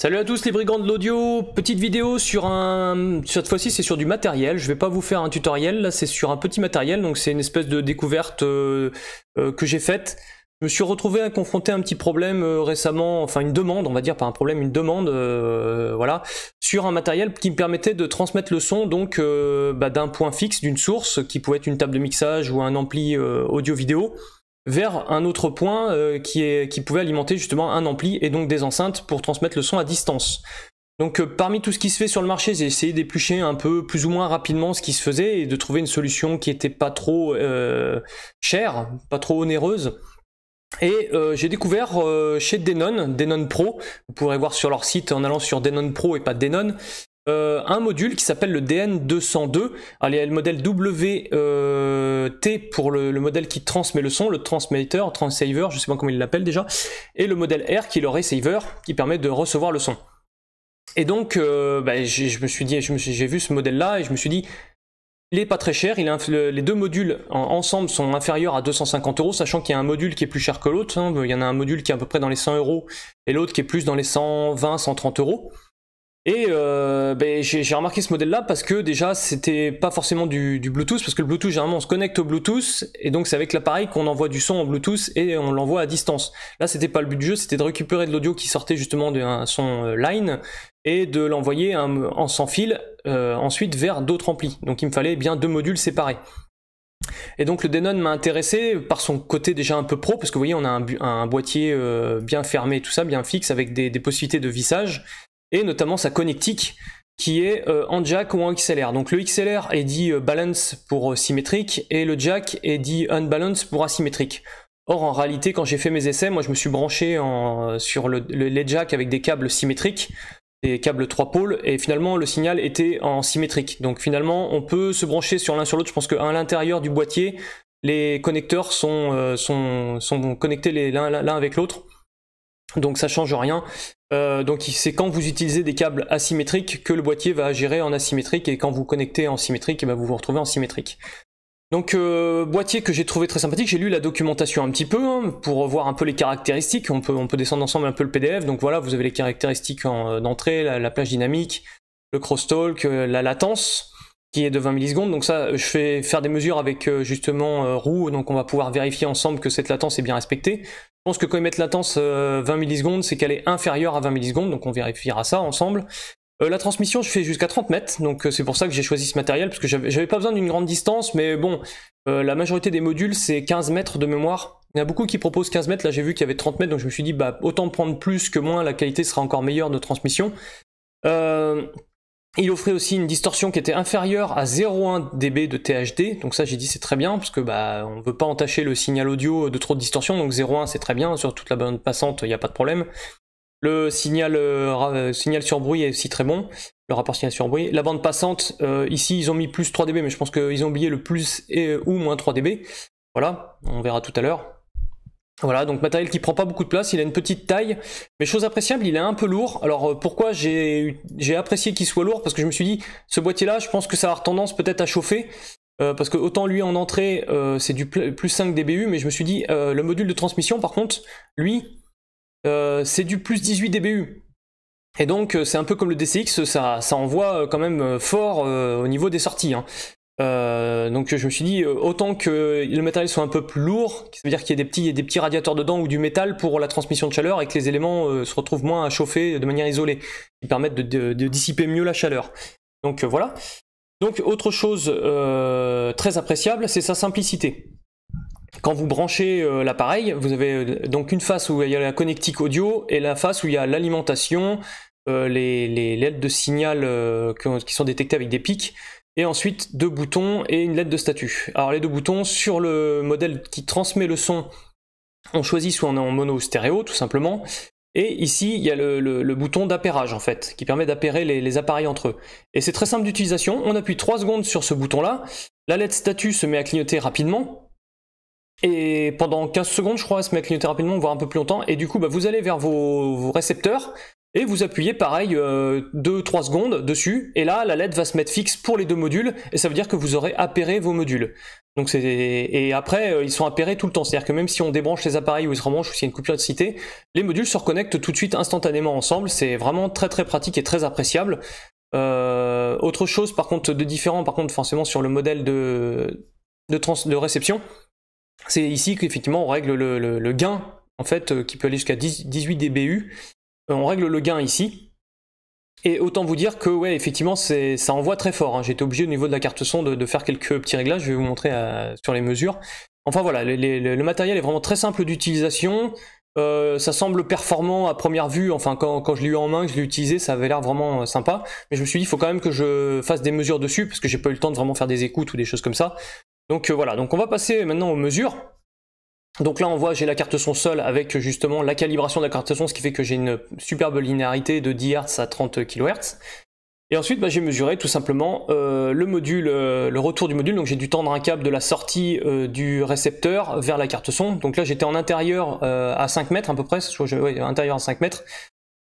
Salut à tous les brigands de l'audio, petite vidéo sur cette fois-ci c'est sur du matériel, je vais pas vous faire un tutoriel, là c'est sur un petit matériel, donc c'est une espèce de découverte que j'ai faite. Je me suis retrouvé à confronter un petit problème récemment, enfin une demande, on va dire, pas un problème, une demande, voilà, sur un matériel qui me permettait de transmettre le son donc d'un point fixe, d'une source, qui pouvait être une table de mixage ou un ampli audio-vidéo, vers un autre point qui pouvait alimenter justement un ampli et donc des enceintes pour transmettre le son à distance. Donc parmi tout ce qui se fait sur le marché, j'ai essayé d'éplucher un peu plus ou moins rapidement ce qui se faisait et de trouver une solution qui était pas trop chère, pas trop onéreuse. Et j'ai découvert chez Denon Pro, vous pourrez voir sur leur site en allant sur Denon Pro et pas Denon, un module qui s'appelle le DN202. Alors, il y a le modèle WT pour le modèle qui transmet le son, le transmitter, transceiver, je sais pas comment il l'appelle déjà, et le modèle R qui est le receiver qui permet de recevoir le son. Et donc j'ai vu ce modèle là et je me suis dit il est pas très cher, les deux modules ensemble sont inférieurs à 250 €, sachant qu'il y a un module qui est plus cher que l'autre, hein. Il y en a un module qui est à peu près dans les 100 € et l'autre qui est plus dans les 120, 130 €. Et j'ai remarqué ce modèle là parce que déjà c'était pas forcément du Bluetooth, parce que le Bluetooth généralement on se connecte au Bluetooth et donc c'est avec l'appareil qu'on envoie du son en Bluetooth et on l'envoie à distance. Là c'était pas le but du jeu, c'était de récupérer de l'audio qui sortait justement d'un son line et de l'envoyer en sans fil ensuite vers d'autres amplis. Donc il me fallait bien deux modules séparés. Et donc le Denon m'a intéressé par son côté déjà un peu pro, parce que vous voyez on a un boîtier bien fermé, tout ça, bien fixe, avec des possibilités de vissage, et notamment sa connectique qui est en jack ou en XLR. Donc le XLR est dit balance pour symétrique et le jack est dit unbalance pour asymétrique. Or en réalité quand j'ai fait mes essais, moi je me suis branché sur les jacks avec des câbles symétriques, des câbles 3 pôles, et finalement le signal était en symétrique. Donc finalement on peut se brancher sur l'un sur l'autre. Je pense qu'à l'intérieur du boîtier les connecteurs sont connectés l'un avec l'autre. Donc ça change rien. Donc c'est quand vous utilisez des câbles asymétriques que le boîtier va gérer en asymétrique, et quand vous connectez en symétrique, vous vous retrouvez en symétrique. Donc boîtier que j'ai trouvé très sympathique, j'ai lu la documentation un petit peu pour voir un peu les caractéristiques, on peut descendre ensemble un peu le PDF. Donc voilà, vous avez les caractéristiques d'entrée, la plage dynamique, le crosstalk, la latence qui est de 20 millisecondes. Donc ça, je fais faire des mesures avec justement Roux, donc on va pouvoir vérifier ensemble que cette latence est bien respectée. Je pense que quand ils mettent latence 20 millisecondes, c'est qu'elle est inférieure à 20 millisecondes, donc on vérifiera ça ensemble. La transmission, je fais jusqu'à 30 mètres, donc c'est pour ça que j'ai choisi ce matériel, parce que j'avais pas besoin d'une grande distance, mais bon, la majorité des modules, c'est 15 mètres de mémoire. Il y en a beaucoup qui proposent 15 mètres, là j'ai vu qu'il y avait 30 mètres, donc je me suis dit, autant prendre plus que moins, la qualité sera encore meilleure de transmission. Il offrait aussi une distorsion qui était inférieure à 0,1 dB de THD, donc ça j'ai dit c'est très bien, parce que on veut pas entacher le signal audio de trop de distorsion, donc 0,1 c'est très bien, sur toute la bande passante il n'y a pas de problème. Le signal sur bruit est aussi très bon, le rapport signal sur bruit. La bande passante, ici ils ont mis plus 3 dB, mais je pense qu'ils ont oublié le plus ou moins 3 dB, voilà, on verra tout à l'heure. Voilà, donc matériel qui prend pas beaucoup de place, il a une petite taille, mais chose appréciable, il est un peu lourd. Alors pourquoi j'ai apprécié qu'il soit lourd? Parce que je me suis dit, ce boîtier là, je pense que ça va avoir tendance peut-être à chauffer, parce que autant lui en entrée, c'est du plus 5 dBu, mais je me suis dit, le module de transmission par contre, lui, c'est du plus 18 dBu. Et donc c'est un peu comme le DCX, ça envoie quand même fort au niveau des sorties, hein. Donc je me suis dit autant que le matériel soit un peu plus lourd, ça veut dire qu'il y a des petits radiateurs dedans ou du métal pour la transmission de chaleur, et que les éléments se retrouvent moins à chauffer de manière isolée, qui permettent de dissiper mieux la chaleur. Donc voilà. Donc autre chose très appréciable, c'est sa simplicité. Quand vous branchez l'appareil, vous avez donc une face où il y a la connectique audio et la face où il y a l'alimentation, les LED de signal qui sont détectés avec des pics, et ensuite deux boutons et une lettre de statut. Alors les deux boutons, sur le modèle qui transmet le son, on choisit soit on est en mono ou stéréo tout simplement, et ici il y a le bouton d'appairage en fait, qui permet d'appairer les appareils entre eux. Et c'est très simple d'utilisation, on appuie 3 secondes sur ce bouton là, la lettre statut se met à clignoter rapidement, et pendant 15 secondes je crois elle se met à clignoter rapidement, voire un peu plus longtemps, et du coup vous allez vers vos récepteurs, et vous appuyez pareil 2-3 secondes dessus, et là la LED va se mettre fixe pour les deux modules, et ça veut dire que vous aurez appairé vos modules. Donc et après ils sont appairés tout le temps, c'est-à-dire que même si on débranche les appareils ou ils se rebranchent ou s'il y a une coupure d'électricité, les modules se reconnectent tout de suite instantanément ensemble, c'est vraiment très très pratique et très appréciable. Autre chose par contre de différent, par contre forcément sur le modèle de réception, c'est ici qu'effectivement on règle le gain en fait qui peut aller jusqu'à 18 dBu. On règle le gain ici, et autant vous dire que ouais effectivement ça envoie très fort, hein. J'ai été obligé au niveau de la carte son de faire quelques petits réglages, je vais vous montrer sur les mesures. Enfin voilà, le matériel est vraiment très simple d'utilisation, ça semble performant à première vue, enfin quand je l'ai eu en main, que je l'ai utilisé, ça avait l'air vraiment sympa, mais je me suis dit il faut quand même que je fasse des mesures dessus, parce que j'ai pas eu le temps de vraiment faire des écoutes ou des choses comme ça. Donc voilà, donc on va passer maintenant aux mesures. Donc là on voit j'ai la carte son seule avec justement la calibration de la carte son, ce qui fait que j'ai une superbe linéarité de 10 Hz à 30 kHz. Et ensuite j'ai mesuré tout simplement le module, le retour du module, donc j'ai dû tendre un câble de la sortie du récepteur vers la carte son. Donc là j'étais en intérieur à 5 mètres à peu près, ouais, intérieur à 5 mètres.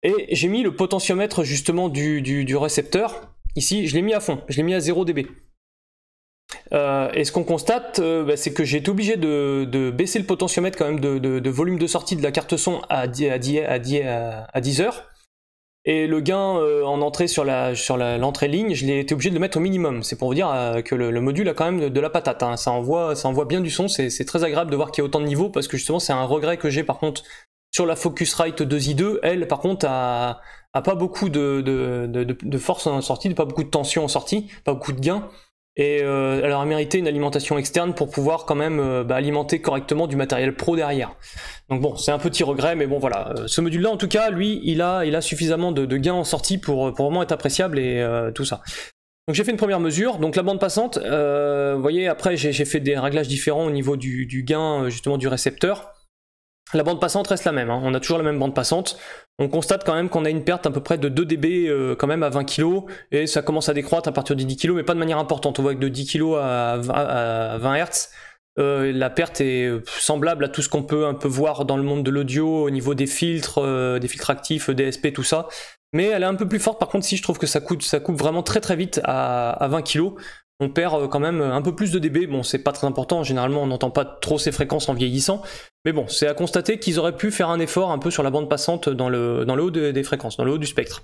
Et j'ai mis le potentiomètre justement du récepteur, ici je l'ai mis à fond, je l'ai mis à 0 dB. Et ce qu'on constate, c'est que j'ai été obligé de baisser le potentiomètre quand même de volume de sortie de la carte son à 10 heures. Et le gain en entrée sur l'entrée ligne, je l'ai été obligé de le mettre au minimum. C'est pour vous dire que le module a quand même de la patate, hein. Ça envoie bien du son, c'est très agréable de voir qu'il y a autant de niveaux, parce que justement c'est un regret que j'ai par contre sur la Focusrite 2i2. Elle par contre a pas beaucoup de force en sortie, pas beaucoup de tension en sortie, pas beaucoup de gain. Et elle aurait mérité une alimentation externe pour pouvoir quand même alimenter correctement du matériel pro derrière. Donc bon, c'est un petit regret, mais bon voilà. Ce module-là, en tout cas, lui, il a suffisamment de gains en sortie pour vraiment être appréciable et tout ça. Donc j'ai fait une première mesure, donc la bande passante, vous voyez, après j'ai fait des réglages différents au niveau du gain justement du récepteur. La bande passante reste la même, hein. On a toujours la même bande passante. On constate quand même qu'on a une perte à peu près de 2 dB quand même à 20 kg, et ça commence à décroître à partir de 10 kg, mais pas de manière importante. On voit que de 10 kg à 20 Hz, la perte est semblable à tout ce qu'on peut un peu voir dans le monde de l'audio au niveau des filtres actifs, DSP, tout ça. Mais elle est un peu plus forte par contre, si je trouve que ça coupe vraiment très très vite à 20 kg. On perd quand même un peu plus de dB, bon c'est pas très important, généralement on n'entend pas trop ces fréquences en vieillissant, mais bon, c'est à constater qu'ils auraient pu faire un effort un peu sur la bande passante dans le haut des fréquences, dans le haut du spectre.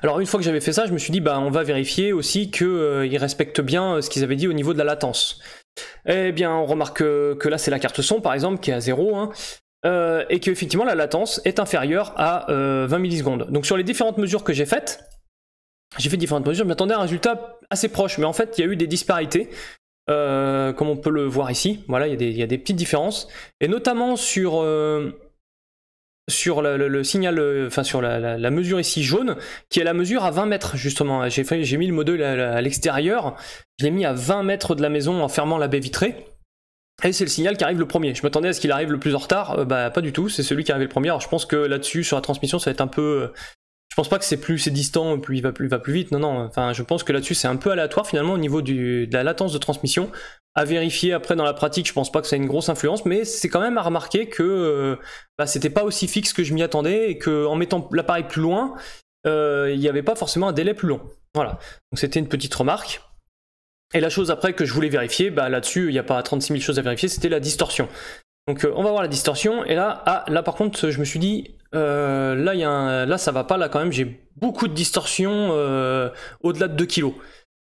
Alors une fois que j'avais fait ça, je me suis dit on va vérifier aussi qu'ils respectent bien ce qu'ils avaient dit au niveau de la latence. Eh bien on remarque que là c'est la carte son par exemple qui est à 0, hein, et que effectivement la latence est inférieure à 20 millisecondes. Donc sur les différentes mesures que j'ai fait différentes mesures, je m'attendais à un résultat assez proche, mais en fait il y a eu des disparités, comme on peut le voir ici. Voilà, il y a des petites différences, et notamment sur le signal, enfin sur la mesure ici jaune, qui est la mesure à 20 mètres justement. J'ai mis le module à l'extérieur, je l'ai mis à 20 mètres de la maison en fermant la baie vitrée, et c'est le signal qui arrive le premier. Je m'attendais à ce qu'il arrive le plus en retard, pas du tout, c'est celui qui arrive le premier. Alors je pense que là-dessus, sur la transmission, ça va être un peu... Je pense pas que c'est distant, plus il va plus vite, non, enfin je pense que là-dessus c'est un peu aléatoire finalement au niveau de la latence de transmission. À vérifier après dans la pratique, je pense pas que ça ait une grosse influence, mais c'est quand même à remarquer que c'était pas aussi fixe que je m'y attendais, et qu'en mettant l'appareil plus loin, il n'y avait pas forcément un délai plus long. Voilà, donc c'était une petite remarque. Et la chose après que je voulais vérifier, là-dessus il n'y a pas 36 000 choses à vérifier, c'était la distorsion. Donc on va voir la distorsion, et là par contre je me suis dit, là ça va pas, là quand même j'ai beaucoup de distorsion au-delà de 2 kg.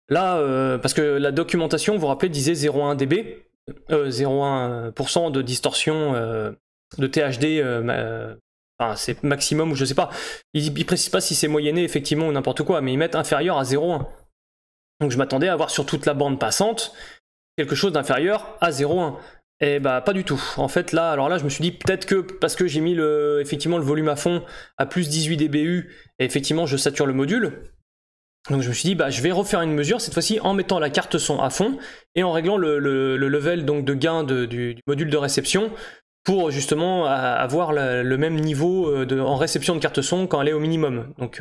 Là, parce que la documentation, vous vous rappelez, disait 0,1 dB, 0,1% de distorsion de THD, enfin c'est maximum ou je sais pas. Ils précisent pas si c'est moyenné effectivement ou n'importe quoi, mais ils mettent inférieur à 0,1. Donc je m'attendais à avoir sur toute la bande passante quelque chose d'inférieur à 0,1. Et pas du tout. En fait là, alors là je me suis dit peut-être que parce que j'ai mis effectivement le volume à fond à plus 18 dBu, et effectivement je sature le module. Donc je me suis dit je vais refaire une mesure cette fois-ci en mettant la carte son à fond et en réglant le level donc de gain du module de réception, pour justement avoir le même niveau en réception de carte son quand elle est au minimum. Donc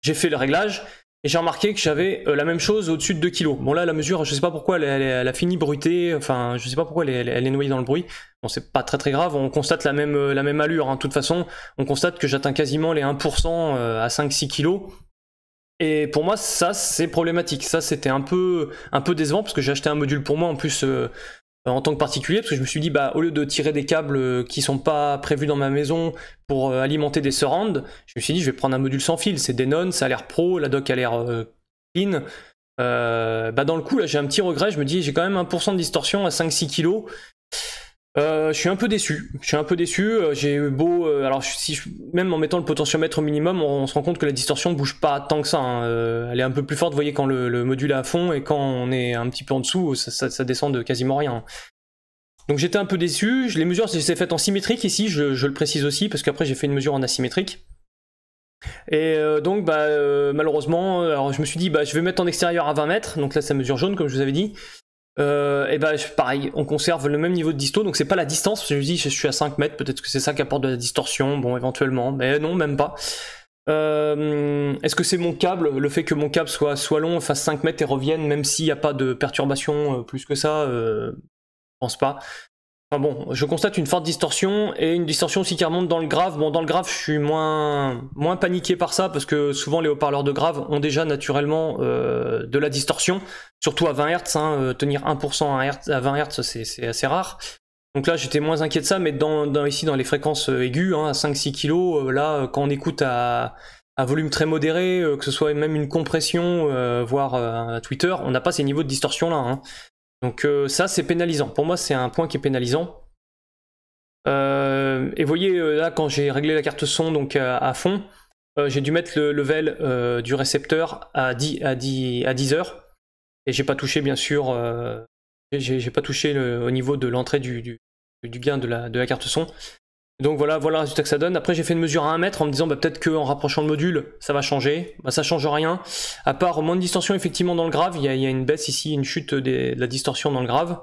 j'ai fait le réglage. et j'ai remarqué que j'avais la même chose au-dessus de 2 kg. Bon là la mesure, je sais pas pourquoi elle a fini bruitée, enfin je sais pas pourquoi elle est noyée dans le bruit. Bon c'est pas très grave, on constate la même allure, hein. De toute façon, on constate que j'atteins quasiment les 1% à 5-6 kg. Et pour moi ça c'est problématique, ça c'était un peu décevant parce que j'ai acheté un module pour moi en plus en tant que particulier, parce que je me suis dit bah au lieu de tirer des câbles qui sont pas prévus dans ma maison pour alimenter des surrounds, je me suis dit je vais prendre un module sans fil, c'est Denon, ça a l'air pro, la dock a l'air clean. Bah dans le coup là j'ai un petit regret, je me dis j'ai quand même 1% de distorsion à 5-6 kg. Je suis un peu déçu. J'ai beau, alors même en mettant le potentiomètre au minimum, on se rend compte que la distorsion bouge pas tant que ça, hein. Elle est un peu plus forte, vous voyez, quand le module est à fond, et quand on est un petit peu en dessous, ça descend de quasiment rien. Donc j'étais un peu déçu. Les mesures, je les ai faites en symétrique ici, je le précise aussi, parce qu'après j'ai fait une mesure en asymétrique. Et donc malheureusement, alors je me suis dit bah je vais mettre en extérieur à 20 mètres, donc là ça mesure jaune comme je vous avais dit. Et bah pareil, on conserve le même niveau de disto, donc c'est pas la distance, parce que je me dis je suis à 5 mètres, peut-être que c'est ça qui apporte de la distorsion, bon éventuellement, mais non, même pas. Est-ce que c'est mon câble, le fait que mon câble soit long, fasse 5 mètres et revienne, même s'il n'y a pas de perturbation plus que ça, je pense pas. Enfin bon, je constate une forte distorsion, et une distorsion aussi qui remonte dans le grave. Bon, dans le grave, je suis moins paniqué par ça, parce que souvent les haut-parleurs de grave ont déjà naturellement de la distorsion, surtout à 20 Hz, hein, tenir 1% à 20 Hz, c'est assez rare. Donc là, j'étais moins inquiet de ça, mais ici, dans les fréquences aiguës, hein, à 5-6 kg, là, quand on écoute à volume très modéré, que ce soit même une compression, voire un tweeter, on n'a pas ces niveaux de distorsion-là, hein. Donc ça c'est pénalisant, pour moi c'est un point qui est pénalisant. Et vous voyez là quand j'ai réglé la carte son donc à fond, j'ai dû mettre le level du récepteur à 10 heures, et j'ai pas touché bien sûr, j'ai pas touché au niveau de l'entrée du gain de la carte son. Donc voilà le résultat que ça donne. Après j'ai fait une mesure à 1 mètre en me disant bah, peut-être qu'en rapprochant le module ça va changer. Bah, ça change rien, à part moins de distorsion effectivement dans le grave. Il y a une baisse ici, une chute de la distorsion dans le grave,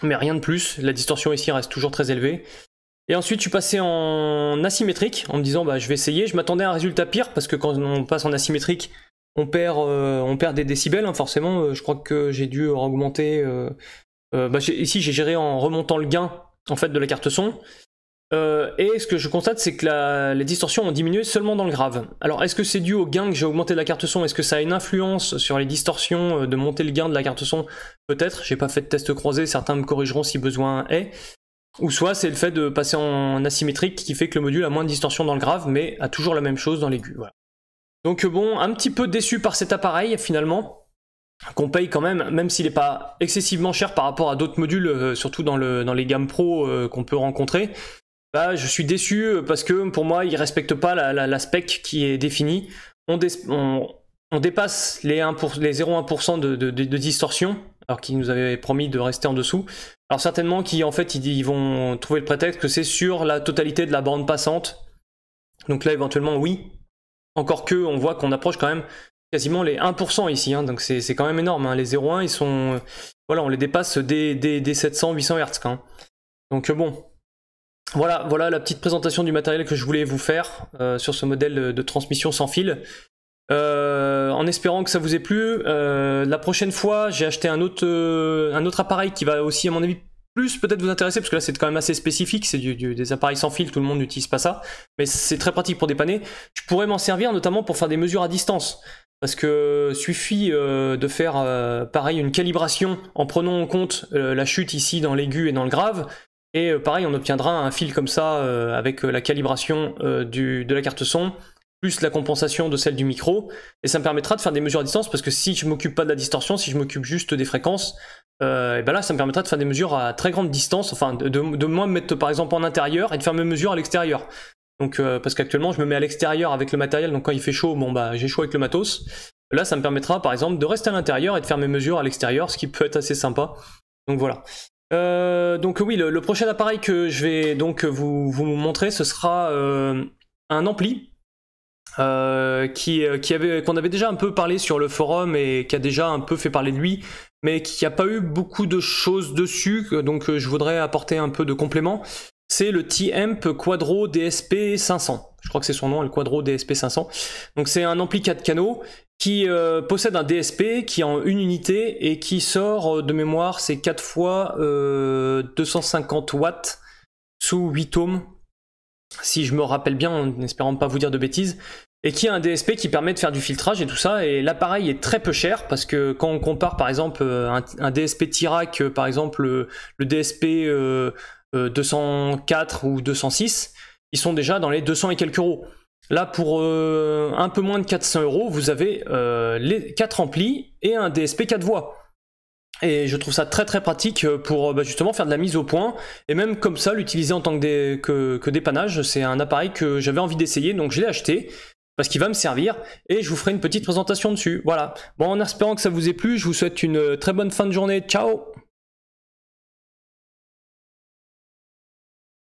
mais rien de plus. La distorsion ici reste toujours très élevée. Et ensuite je suis passé en asymétrique en me disant bah je vais essayer. Je m'attendais à un résultat pire, parce que quand on passe en asymétrique on perd des décibels, hein, forcément. Je crois que j'ai dû augmenter ici j'ai géré en remontant le gain en fait de la carte son. Et ce que je constate, c'est que les distorsions ont diminué seulement dans le grave. Alors est-ce que c'est dû au gain que j'ai augmenté de la carte son? Est-ce que ça a une influence sur les distorsions de monter le gain de la carte son? Peut-être, j'ai pas fait de test croisé, certains me corrigeront si besoin est. Ou soit c'est le fait de passer en asymétrique qui fait que le module a moins de distorsion dans le grave, mais a toujours la même chose dans l'aigu. Voilà. Donc bon, un petit peu déçu par cet appareil finalement, qu'on paye quand même s'il n'est pas excessivement cher par rapport à d'autres modules, surtout dans les gammes pro qu'on peut rencontrer. Bah, je suis déçu parce que pour moi il respecte pas la spec qui est définie. On dépasse les 0,1% de distorsion, alors qu'ils nous avaient promis de rester en dessous. Alors certainement qu'en fait ils vont trouver le prétexte que c'est sur la totalité de la bande passante. Donc là éventuellement oui. Encore que on voit qu'on approche quand même quasiment les 1% ici, hein, donc c'est quand même énorme, hein. Les 0,1 ils sont, voilà, on les dépasse des 700-800 Hz quand même. Donc bon. Voilà la petite présentation du matériel que je voulais vous faire sur ce modèle de transmission sans fil. En espérant que ça vous ait plu. La prochaine fois, j'ai acheté un autre appareil qui va aussi, à mon avis, plus peut-être vous intéresser, parce que là c'est quand même assez spécifique, c'est des appareils sans fil, tout le monde n'utilise pas ça, mais c'est très pratique pour dépanner. Je pourrais m'en servir notamment pour faire des mesures à distance, parce que suffit de faire pareil une calibration en prenant en compte la chute ici dans l'aigu et dans le grave. Et pareil, on obtiendra un fil comme ça avec la calibration de la carte son, plus la compensation de celle du micro, et ça me permettra de faire des mesures à distance, parce que si je m'occupe pas de la distorsion, si je m'occupe juste des fréquences, et ben là ça me permettra de faire des mesures à très grande distance, enfin de moi me mettre par exemple en intérieur et de faire mes mesures à l'extérieur. Donc parce qu'actuellement je me mets à l'extérieur avec le matériel, donc quand il fait chaud, bon bah j'ai chaud avec le matos. Là ça me permettra par exemple de rester à l'intérieur et de faire mes mesures à l'extérieur, ce qui peut être assez sympa. Donc voilà. Donc oui, le prochain appareil que je vais donc vous montrer, ce sera un ampli qu'on avait déjà un peu parlé sur le forum et qui a déjà un peu fait parler de lui, mais qui n'a pas eu beaucoup de choses dessus, donc je voudrais apporter un peu de complément. C'est le T-Amp Quadro DSP 500. Je crois que c'est son nom, le Quadro DSP 500. Donc c'est un ampli 4 canaux qui possède un DSP qui est en une unité et qui sort de mémoire, c'est 4 fois 250 watts sous 8 ohms, si je me rappelle bien, en espérant ne pas vous dire de bêtises, et qui a un DSP qui permet de faire du filtrage et tout ça, et l'appareil est très peu cher, parce que quand on compare par exemple un DSP Tirac, par exemple le DSP 204 ou 206, ils sont déjà dans les 200 et quelques euros. Là, pour un peu moins de 400 euros, vous avez les 4 amplis et un DSP 4 voix. Et je trouve ça très très pratique pour justement faire de la mise au point, et même comme ça l'utiliser en tant que dépannage. C'est un appareil que j'avais envie d'essayer, donc je l'ai acheté parce qu'il va me servir, et je vous ferai une petite présentation dessus. Voilà, bon, en espérant que ça vous ait plu, je vous souhaite une très bonne fin de journée, ciao.